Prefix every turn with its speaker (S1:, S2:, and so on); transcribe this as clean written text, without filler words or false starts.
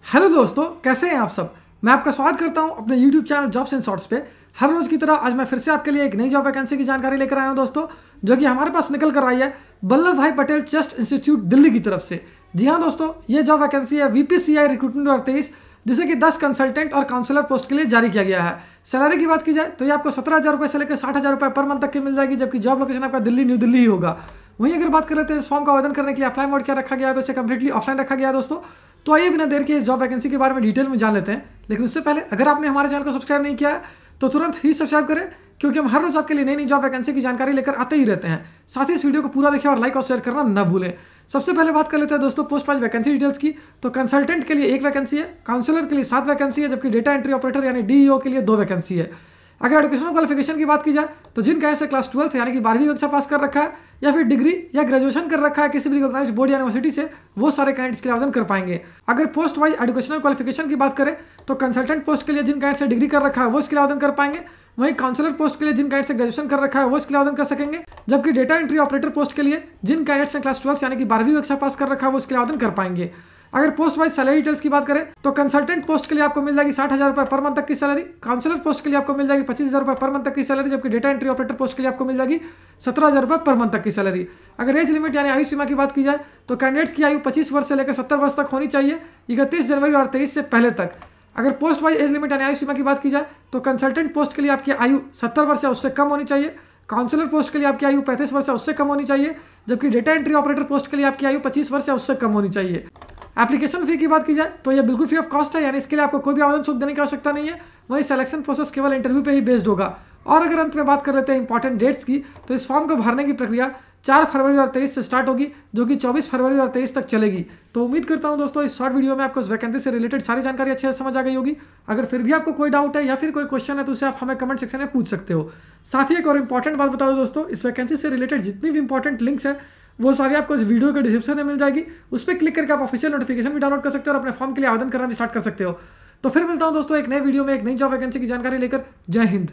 S1: Hello दोस्तों, कैसे हैं आप सब। मैं आपका स्वागत करता हूं अपने YouTube channel jobs and shorts पे। हर रोज़ की तरह आज मैं फिर से आपके लिए एक नई जॉब वैकेंसी की जानकारी लेकर आया हूं दोस्तों, जो कि हमारे पास निकल कर आई है वल्लभ भाई पटेल चेस्ट इंस्टीट्यूट दिल्ली की तरफ से। जी हाँ दोस्तों, ये जॉब वैकेंसी है VPCI रिक्रूटमेंट 2023, जिसे कि 10 कंसल्टेंट और काउंसलर पोस्ट के लिए जारी किया गया है। सैलरी की बात की जाए तो ये आपको 17,000 रुपये से लेकर 60,000 रुपये पर मंथ तक की मिल जाएगी, जबकि जॉब लोकेशन आपका दिल्ली न्यू दिल्ली ही होगा। वहीं अगर बात कर लेते हैं इस फॉर्म का आवेदन करने के लिए अप्लाई मोड क्या रखा गया है, तो इसे कंप्लीटली ऑफलाइन रखा गया है दोस्तों। तो आइए बिना देर के इस जॉब वैकेंसी के बारे में डिटेल में जान लेते हैं। लेकिन उससे पहले अगर आपने हमारे चैनल को सब्सक्राइब नहीं किया है तो तुरंत ही सब्सक्राइब करें, क्योंकि हम हर रोज आपके लिए नई नई जॉब वैकेंसी की जानकारी लेकर आते ही रहते हैं। साथ ही इस वीडियो को पूरा देखें और लाइक और शेयर करना न भूलें। सबसे पहले बात कर लेते हैं दोस्तों पोस्ट वाइज वैकेंसी डिटेल्स की। तो कंसल्टेंट के लिए 1 वैकेंसी है, काउंसलर के लिए 7 वैकेंसी है, जबकि डेटा एंट्री ऑपरेटर यानी DEO के लिए 2 वैकेंसी है। अगर एजुकेशनल क्वालिफिकेशन की बात की जाए तो जिन कैंडिडेट से क्लास 12 यानी कि 12वीं कक्षा पास कर रखा है या फिर डिग्री या ग्रेजुएशन कर रखा है किसी भी रिकॉग्नाइज्ड बोर्ड या यूनिवर्सिटी से, वो सारे कैंडिडेट्स के लिए आवेदन कर पाएंगे। अगर पोस्ट वाइज एजुकेशनल क्वालिफिकेशन की बात करें तो कंसल्टेंट पोस्ट के लिए जिन कैंडिडेट से डिग्री कर रखा है वो इसके लिए आवेदन कर पाएंगे। वहीं काउंसलर पोस्ट के लिए जिन कैंडिडेट से ग्रेजुएशन कर रखा है वो इसके लिए आवेदन कर सकेंगे, जबकि डेटा एंट्री ऑपरेटर पोस्ट के लिए जिन कैंडिडेट्स ने क्लास 12 यानी कि 12वीं कक्षा पास कर रखा है वो इसके लिए आवेदन कर पाएंगे। अगर पोस्ट वाइज सैलरी डिटेल्स की बात करें तो कंसल्टेंट पोस्ट के लिए आपको मिल जाएगी 60,000 रुपये पर मंथ तक की सैलरी, काउंसलर पोस्ट के लिए आपको मिल जाएगी 25,000 रुपये पर मंथ तक की सैलरी, जबकि डेटा एंट्री ऑपरेटर पोस्ट के लिए आपको मिल जाएगी 17,000 रुपये पर मंथ तक की सैलरी। अगर एज लिमिट यानी आयु सीमा की बात की जाए तो कैंडिडेट्स की आयु 25 वर्ष से लेकर 70 वर्ष तक होनी चाहिए 31 जनवरी 2023 से पहले तक। अगर पोस्ट वाइज एज लिमिट यानी आयु सीमा की बात की जाए तो कंसल्टेंट पोस्ट के लिए आपकी आयु 70 वर्ष या उससे कम होनी चाहिए, काउंसलर पोस्ट के लिए आपकी आयु 35 वर्ष या उससे कम होनी चाहिए, जबकि डेटा एंट्री ऑपरेटर पोस्ट के लिए आपकी आयु 25 वर्ष या उससे कम होनी चाहिए। एप्लीकेशन फी की बात की जाए तो ये बिल्कुल फ्री ऑफ कॉस्ट है, यानी इसके लिए आपको कोई भी आवेदन शुल्क देने की आवश्यकता नहीं है। वहीं सिलेक्शन प्रोसेस केवल इंटरव्यू पे ही बेस्ड होगा। और अगर अंत में बात कर लेते हैं इंपॉर्टेंट डेट्स की, तो इस फॉर्म को भरने की प्रक्रिया 4 फरवरी 2023 से स्टार्ट होगी, जो कि 24 फरवरी 2023 तक चलेगी। तो उम्मीद करता हूं दोस्तों इस शॉर्ट वीडियो में आपको इस वैकेंसी से रिलेटेड सारी जानकारी अच्छे से समझ आ गई होगी। अगर फिर भी आपको कोई डाउट है या फिर कोई क्वेश्चन है तो उसे आप हमें कमेंट सेक्शन में पूछ सकते हो। साथ ही एक और इंपॉर्टेंट बात बता दो दोस्तों, इस वैकेंसी से रिलेटेड जितनी भी इंपॉर्टेंट लिंक्स हैं वो सारी आपको इस वीडियो के डिस्क्रिप्शन में मिल जाएगी। उस पर क्लिक करके आप ऑफिशियल नोटिफिकेशन भी डाउनलोड कर सकते हो और अपने फॉर्म के लिए आवेदन करना भी स्टार्ट कर सकते हो। तो फिर मिलता हूं दोस्तों एक नए वीडियो में एक नई जॉब वैकेंसी की जानकारी लेकर। जय हिंद।